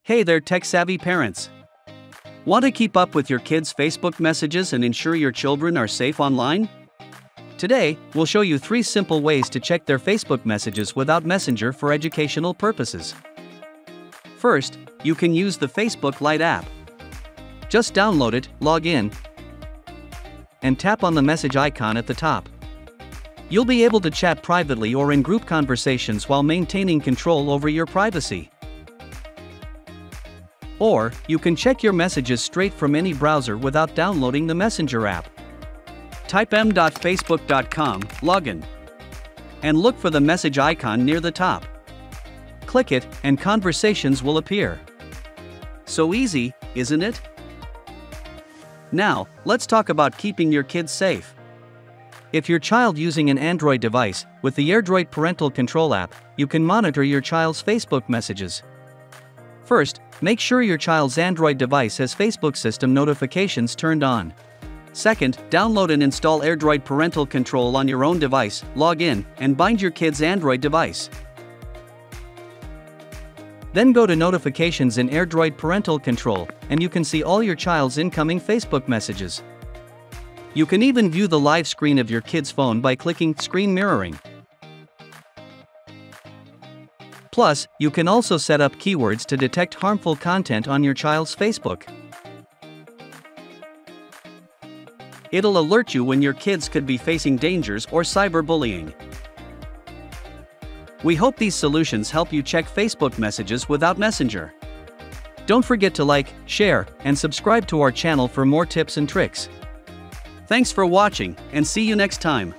Hey there, tech-savvy parents! Want to keep up with your kids' Facebook messages and ensure your children are safe online? Today, we'll show you 3 simple ways to check their Facebook messages without Messenger for educational purposes. First, you can use the Facebook Lite app. Just download it, log in, and tap on the message icon at the top. You'll be able to chat privately or in group conversations while maintaining control over your privacy. Or, you can check your messages straight from any browser without downloading the Messenger app. Type m.facebook.com, login, and look for the message icon near the top. Click it, and conversations will appear. So easy, isn't it? Now, let's talk about keeping your kids safe. If your child using an Android device, with the AirDroid parental control app, you can monitor your child's Facebook messages. First, make sure your child's Android device has Facebook system notifications turned on. Second, download and install AirDroid parental control on your own device, log in, and bind your kid's Android device. Then go to Notifications in AirDroid Parental Control, and you can see all your child's incoming Facebook messages. You can even view the live screen of your kid's phone by clicking Screen Mirroring. Plus, you can also set up keywords to detect harmful content on your child's Facebook. It'll alert you when your kids could be facing dangers or cyberbullying. We hope these solutions help you check Facebook messages without Messenger. Don't forget to like, share, and subscribe to our channel for more tips and tricks. Thanks for watching, and see you next time.